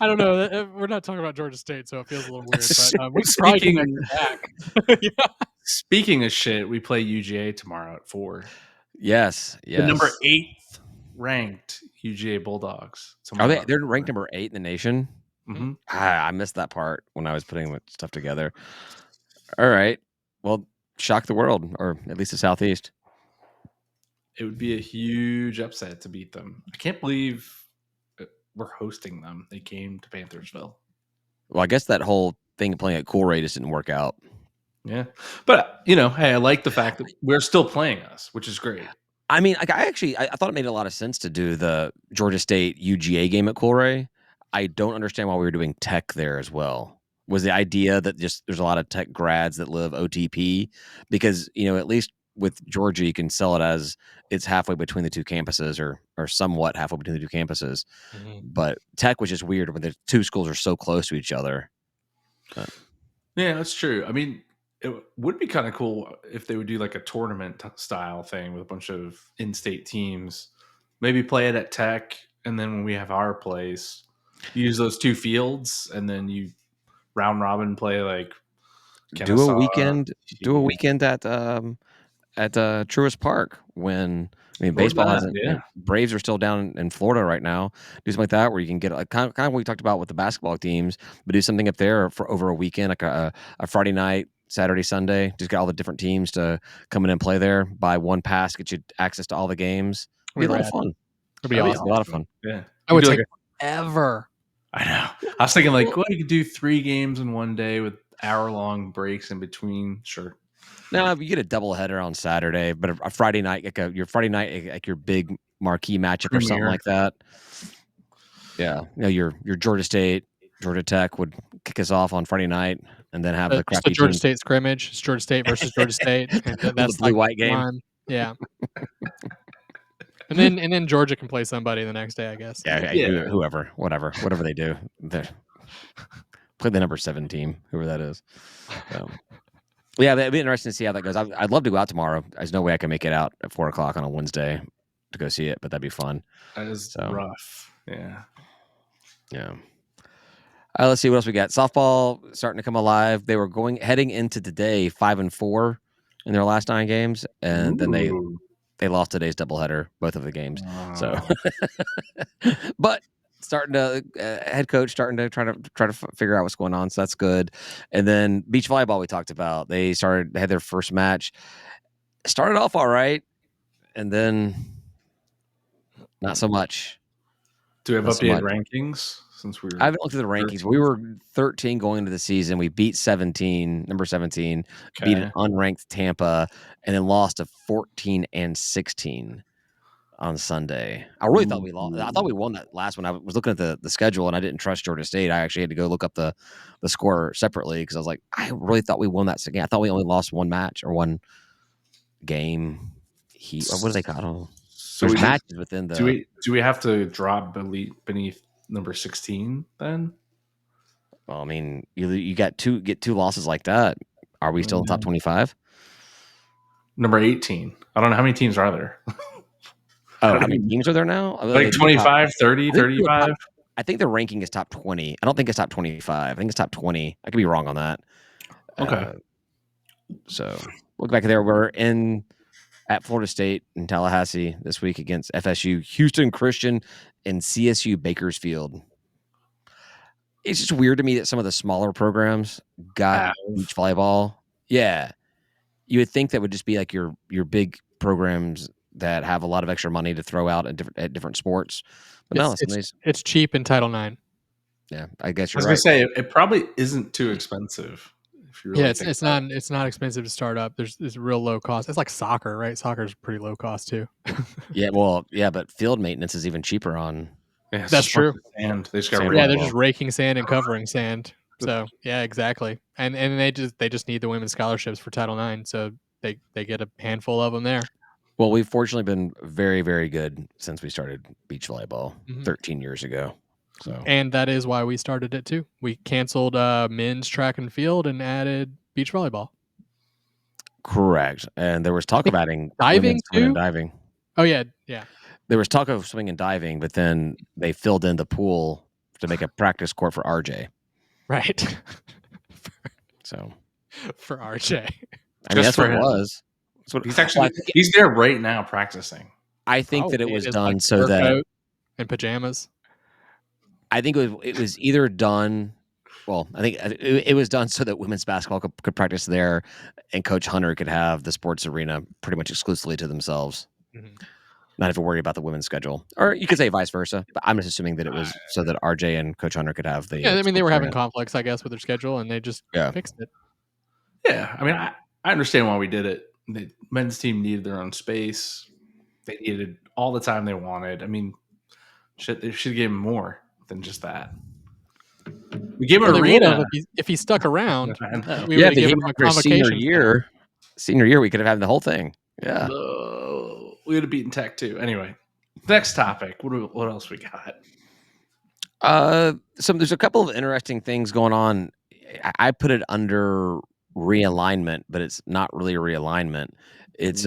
I don't know. We're not talking about Georgia State, so it feels a little weird. But we can probably connect it back. Yeah. Speaking of shit, we play UGA tomorrow at 4. Yes. The number 8th ranked UGA Bulldogs. They're ranked number 8 in the nation. Mm-hmm. I missed that part when I was putting stuff together. All right. Well, shock the world, or at least the Southeast. It would be a huge upset to beat them. I can't believe we're hosting them. They came to Panthersville. Well, I guess that whole thing playing at Cool Ray just didn't work out. Yeah. But, hey, I like the fact that we're still playing us, which is great. I mean, I thought it made a lot of sense to do the Georgia State UGA game at Cool Ray. I don't understand why we were doing Tech there as well. Was the idea that just there's a lot of Tech grads that live OTP? Because, at least with Georgia, you can sell it as it's halfway between the two campuses or somewhat halfway between the two campuses. Mm-hmm. But Tech was just weird when the two schools are so close to each other. Yeah, that's true. I mean, it would be kind of cool if they would do like a tournament style thing with a bunch of in-state teams. Maybe play it at Tech, and then when we have our place, use those 2 fields, and then you round robin play like Kennesaw, do a weekend at Truist Park when baseball hasn't. Braves are still down in Florida right now. Do something like that where you can get kind of what we talked about with the basketball teams, but do something up there for over a weekend, like a Friday night, Saturday, Sunday. Just get all the different teams to come in and play there. Buy one pass, get you access to all the games. It'd be a lot of fun. It'd be awesome. A lot of fun. Yeah, I would take ever. I know. I was thinking you could do 3 games in one day with hour-long breaks in between. Sure. No, you get a doubleheader on Saturday, but a Friday night, your Friday night, like your big marquee matchup or something like that. Yeah, your Georgia State, Georgia Tech would kick us off on Friday night, and then have the crappy Georgia State scrimmage. It's Georgia State versus Georgia State. And that's the blue-white game. Yeah. And then Georgia can play somebody the next day, I guess. Yeah. Whoever, whatever they do, play the number 7 team, whoever that is. Yeah, it'd be interesting to see how that goes. I'd love to go out tomorrow. There's no way I can make it out at 4:00 on a Wednesday to go see it, but that'd be fun. That is rough. Yeah. Let's see what else we got. Softball starting to come alive. They were heading into today 5-4 in their last 9 games, and then they lost today's doubleheader, both of the games. So, but starting to head coach starting to try to figure out what's going on, so that's good. And then beach volleyball we talked about. They had their first match. Started off all right, and then not so much. Do we have updated rankings? I haven't looked at the rankings. 13. We were 13 going into the season. We beat number 17, beat an unranked Tampa, and then lost to 14 and 16 on Sunday. I really thought we lost. I thought we won that last one. I was looking at the schedule, and I didn't trust Georgia State. I actually had to go look up the score separately because I was like, I really thought we won that game. I thought we only lost one match or one game. What do they call them? So there's matches within the. Do we have to drop beneath number 16 then? Well, I mean, you get two losses like that. Are we still in top 25? Number 18. I don't know how many teams are there. How many teams are there now? Like 25, 30, 35? I think the ranking is top 20. I don't think it's top 25. I think it's top 20. I could be wrong on that. Okay. So look back there. We're at Florida State in Tallahassee this week against FSU, Houston Christian, and CSU Bakersfield. It's just weird to me that some of the smaller programs got beach volleyball. Yeah. You would think that would just be like your big programs that have a lot of extra money to throw out at different sports. But it's cheap in Title IX. Yeah, I guess you're right. I was going to say, it probably isn't too expensive. If you really it's not expensive to start up. There's real low cost. It's like soccer, right? Soccer's pretty low cost too. But field maintenance is even cheaper on. Yeah, that's true. Sand. They just they're just raking sand and covering sand. So yeah, exactly. And they just need the women's scholarships for Title IX, so they get a handful of them there. Well, we've fortunately been very, very good since we started beach volleyball 13 years ago. So, and that is why we started it too. We canceled men's track and field and added beach volleyball. Correct. And there was talk of adding diving women's swim and too. diving. Oh yeah. There was talk of swimming and diving, but then they filled in the pool to make a practice court for RJ. Right. So for RJ. I mean, that's what it was. He's actually he's there right now practicing. I think that it was done so that in pajamas. I think it was either done. Well, I think it was done so that women's basketball could practice there, and Coach Hunter could have the sports arena pretty much exclusively to themselves. Not have to worry about the women's schedule, or you could say vice versa. But I'm just assuming that it was so that RJ and Coach Hunter could have the. Yeah, I mean they were having conflicts, I guess, with their schedule, and they just fixed it. Yeah, I mean I understand why we did it. The men's team needed their own space. They needed all the time they wanted. I mean, shit, they should give him more than just that. We gave him an arena. If he stuck around. We would have given him a convocation. Senior year, we could have had the whole thing. Yeah. No, we would have beaten Tech too. Anyway, next topic. What else we got? So there's a couple of interesting things going on. I put it under realignment, but it's not really a realignment. It's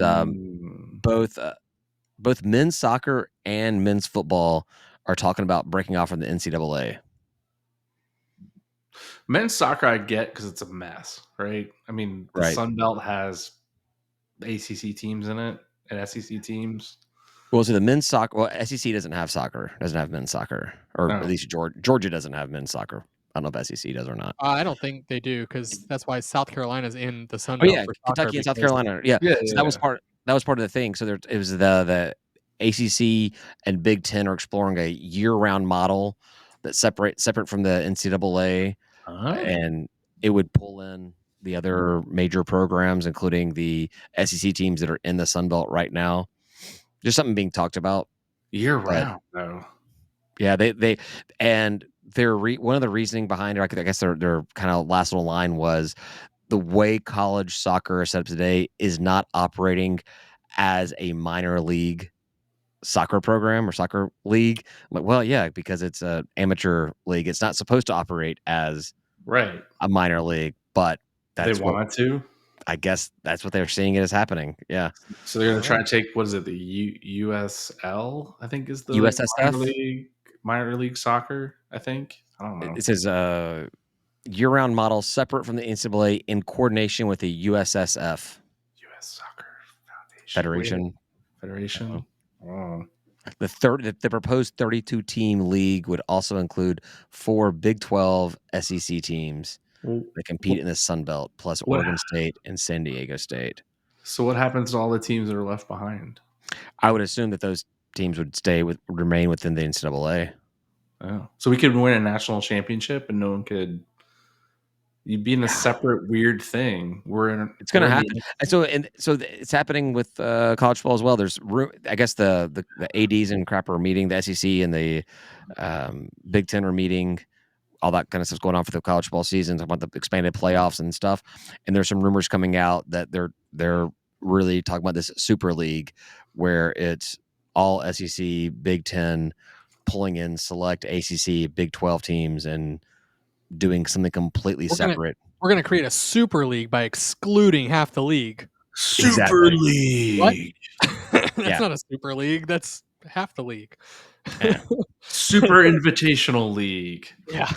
both men's soccer and men's football are talking about breaking off from the NCAA. Men's soccer I get because it's a mess, right? I mean, the Sun Belt has ACC teams in it and SEC teams. Well, so the men's soccer, SEC doesn't have soccer, doesn't have men's soccer, or at least Georgia doesn't have men's soccer. I don't know if SEC does or not. I don't think they do because that's why South Carolina's in the Sun Belt. Oh yeah, Kentucky and South Carolina. Yeah. So that was part. That was part of the thing. So it was the ACC and Big Ten are exploring a year-round model that's separate from the NCAA, and it would pull in the other major programs, including the SEC teams that are in the Sun Belt right now. Just something being talked about year-round, though. Yeah, they and one of the reasoning behind it, I guess their kind of last little line was the way college soccer is set up today is not operating as a minor league soccer program or soccer league. I'm like, well, yeah, because it's an amateur league. It's not supposed to operate as a minor league, but that's they want to. I guess that's what they're seeing it as happening. Yeah. So they're going to try to take, what is it, the USL, I think is the USSF? minor league soccer, I think. I don't know. It says year-round model separate from the NCAA in coordination with the USSF. US Soccer Foundation. Federation. The proposed 32-team league would also include 4 Big 12 SEC teams that compete in the Sun Belt, plus Oregon State and San Diego State. So what happens to all the teams that are left behind? I would assume that those teams would remain within the NCAA. Oh, so we could win a national championship and no one could. You'd be in a separate weird thing. It's going to happen. So it's happening with college football as well. There's I guess the ADs and crap are meeting. The SEC and the Big Ten are meeting. All that kind of stuff's going on for the college football season, about the expanded playoffs and stuff. And there's some rumors coming out that they're really talking about this super league where it's all SEC, Big Ten, pulling in select ACC, Big 12 teams and doing something completely separate. We're going to create a super league by excluding half the league. Super league. What? That's not a super league. That's half the league. Yeah. Super invitational league. Yeah.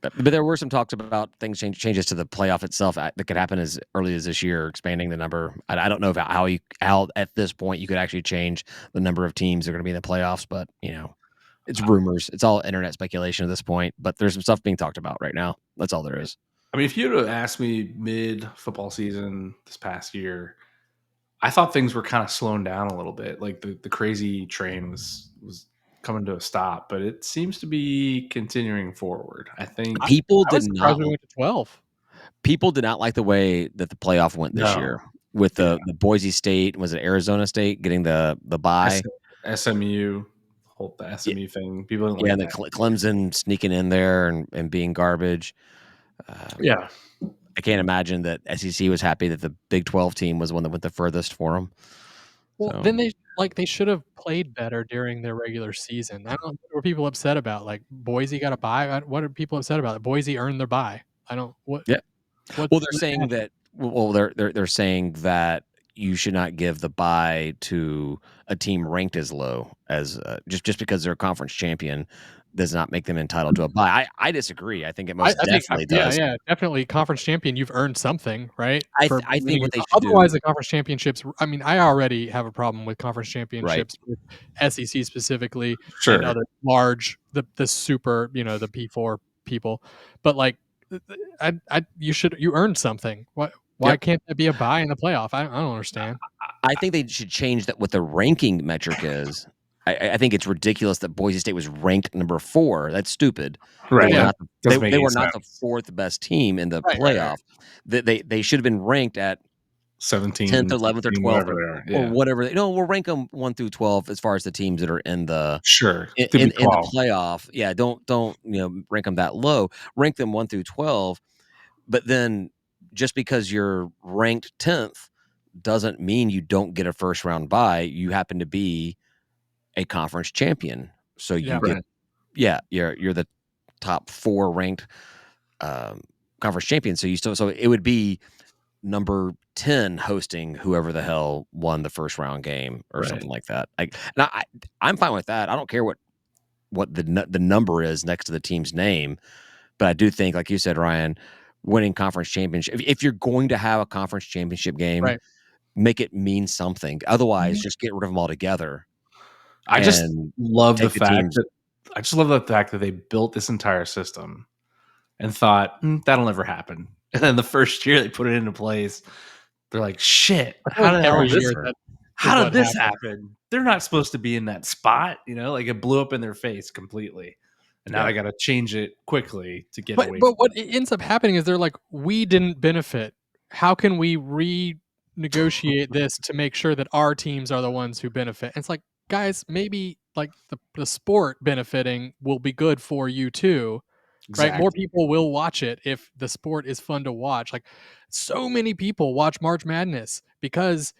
But there were some talks about changes to the playoff itself that could happen as early as this year, expanding the number. I don't know how at this point you could actually change the number of teams that are going to be in the playoffs, but it's rumors. It's all internet speculation at this point, but there's some stuff being talked about right now. That's all there is. I mean, if you'd have asked me mid football season this past year, I thought things were kind of slowing down a little bit. Like the crazy train was coming to a stop, but it seems to be continuing forward. I think people did not. We went to 12. People did not like the way that the playoff went this year with the Boise State. Was it Arizona State getting the bye? SMU. whole the SMU thing. People didn't like and the that. Clemson sneaking in there and being garbage. Yeah. I can't imagine that SEC was happy that the Big 12 team was the one that went the furthest for them. Well, So. then they should have played better during their regular season. I don't know what were people upset about. Like Boise got a bye. What are people upset about? Boise earned their bye. I don't what. Yeah. What's Well, they're saying that. Well, they're saying that you should not give the bye to a team ranked as low as just because they're a conference champion does not make them entitled to a bye. I disagree. I think it most I think definitely yeah, does. yeah, definitely conference champion, you've earned something, right? For I think winning what it. they should do. Otherwise, the conference championships I mean, I already have a problem with conference Right. championships with SEC specifically and Sure. other large the super, the P4 people. But, like, you earned something. Why Yep. can't there be a bye in the playoff? I don't understand. I think they should change that what the ranking metric is. I think it's ridiculous that Boise State was ranked number 4. That's stupid. They Right. were Yeah. That not doesn't make they any were not the sense. 4th best team in the Right, right, right. playoff. They should have been ranked at 10th, 17, 11th, or 16, 12th whatever they are. or Yeah. whatever. No, we'll rank them 1 through 12 as far as the teams that are in the Sure. To be in the 12. playoff. Yeah, don't rank them that low. Rank them 1 through 12, but then just because you're ranked 10th doesn't mean you don't get a first round bye. You happen to be a conference champion. So you Yeah. get Right. you're the top 4 ranked conference champion. So it would be number 10 hosting whoever the hell won the first round game or Right. something like that. I'm fine with that. I don't care what the number is next to the team's name, but I do think, like you said, Ryan, winning conference championship. If you're going to have a conference championship game, Right. make it mean something. Otherwise, Mhm. just get rid of them altogether I just and love the take the fact teams. that I just love the fact that they built this entire system and thought, that'll never happen. And then the first year they put it into place, they're like, shit, I feel like every year that is how what did this happens. happen? They're not supposed to be in that spot, like it blew up in their face completely. And now Yeah. they got to change it quickly to get But away but from what ends up happening is they're like, "We didn't benefit. How can we renegotiate this to make sure that our teams are the ones who benefit?" And it's like, guys, maybe like the sport benefiting will be good for you too, right? More exactly. people will watch it if the sport is fun to watch. Like so many people watch March Madness because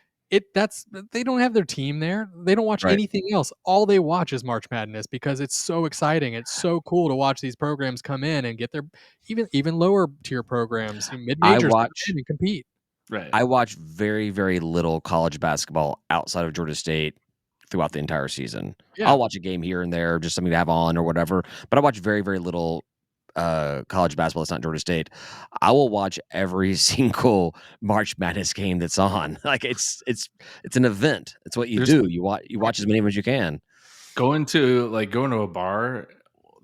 that's they don't have their team there. They don't watch Right. anything else. All they watch is March Madness because it's so exciting. It's so cool to watch these programs come in and get their even lower tier programs, mid I majors come watch in and compete. Right. I watch very, very little college basketball outside of Georgia State throughout the entire season. Yeah. I'll watch a game here and there, just something to have on or whatever, but I watch very, very little college basketball that's not Georgia State. I will watch every single March Madness game that's on. Like it's an event. It's what you There's do. You watch as many of them as you can. going to a bar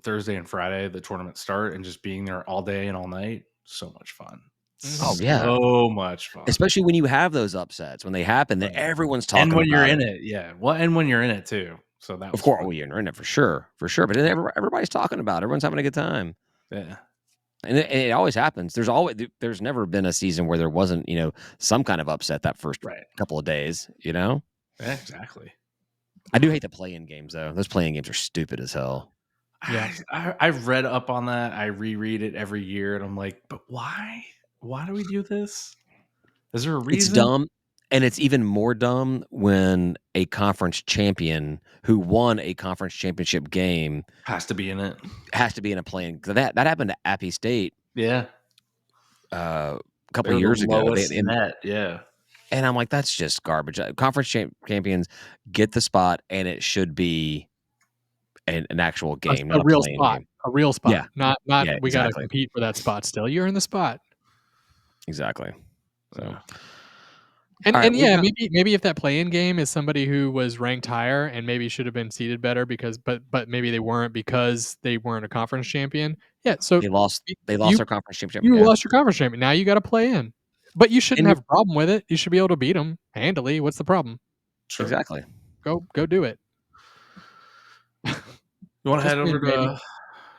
Thursday and Friday, the tournament start, and just being there all day and all night. So much fun. Oh Mhm. yeah. So much fun. Especially when you have those upsets, when they happen, that Right. everyone's And talking when you're about in it. it, yeah. Well, and when you're in it too. So that Of was course, fun. well, you're in it for sure, for sure. But then everybody's talking about it. Everyone's having a good time. Yeah. And it always happens. There's never been a season where there wasn't, some kind of upset that first Right. couple of days. Yeah, exactly. I do hate the play-in games though. Those play-in games are stupid as hell. Yeah. I've read up on that. I reread it every year, and I'm like, but why? Why do we do this? Is there a It's reason? dumb, and it's even more dumb when a conference champion who won a conference championship game Has to be in it. has to be in a play-in. That happened to Appy State Yeah. a couple They're of the years ago. lowest net. Yeah. And I'm like, that's just garbage. Conference champions get the spot, and it should be an actual game, A not a real playing spot. game. A real Yeah, spot. Not yeah, we gotta exactly, compete for that spot still. You're in the spot. exactly. So, Yeah. all right, And we've yeah, got maybe if that play-in game is somebody who was ranked higher and maybe should have been seeded better because but maybe they weren't because they weren't a conference champion. Yeah, so they lost y they lost you their conference championship. you Yeah, lost your conference champion. Now you gotta play in. But you shouldn't and you're have a problem with it. You should be able to beat them handily. What's the problem? Sure. exactly. Go do it. You want to Just head over win,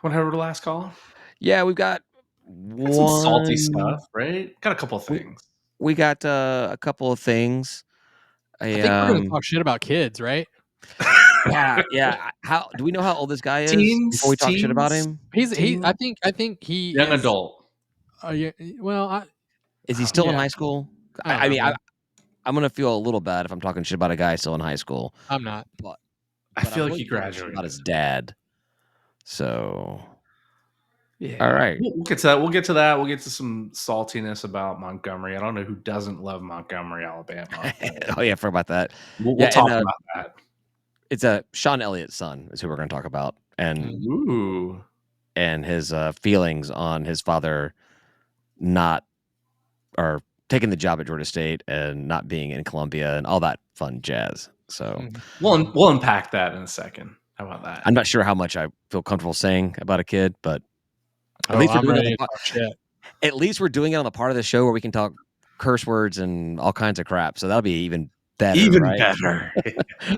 baby. to last call? Yeah, we've got Got some salty one. stuff, right? Got a couple of We things. we got a couple of things. I A think we're gonna talk shit about kids, right? Yeah. How do we know how old this guy is before we Teens, talk shit about him? I think he young is. adult. Yeah, well, Is he still in yeah, high school? I don't I know, mean, man. I'm gonna feel a little bad if I'm talking shit about a guy still in high school, I'm not. but I I'm feel like really he talking shit about graduated. his dad. So, Yeah. all right. We'll get to that. We'll get to that. We'll get to some saltiness about Montgomery. I don't know who doesn't love Montgomery, Alabama. Oh yeah, I forgot about that. We'll Yeah, talk and about that. it's Sean Elliott's son is who we're going to talk about, and Ooh. his feelings on his father not or taking the job at Georgia State and not being in Columbia and all that fun jazz. So We'll unpack that in a second. How about that? I'm not sure how much I feel comfortable saying about a kid, but at Oh, least we're I'm doing ready to talk shit. at least we're doing it on the part of the show where we can talk curse words and all kinds of crap. So that'll be even better, Even right? better.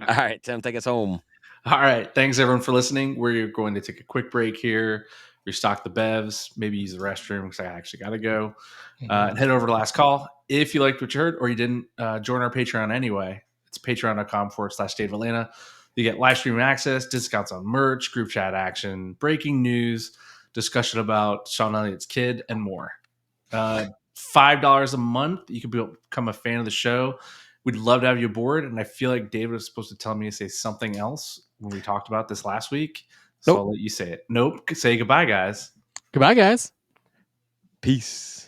All right, Tim, take us home. All right. Thanks everyone for listening. We're going to take a quick break here, restock the bevs, maybe use the restroom because I actually got to go. And head over to Last Call. If you liked what you heard or you didn't, join our Patreon anyway. It's patreon.com/State of Atlanta. You get live stream access, discounts on merch, group chat action, breaking news, discussion about Sean Elliott's kid, and more. $5 a month. You can become a fan of the show. We'd love to have you aboard. And I feel like David was supposed to tell me to say something else when we talked about this last week. So Nope. I'll let you say it. Nope. Say goodbye, guys. Goodbye, guys. Peace.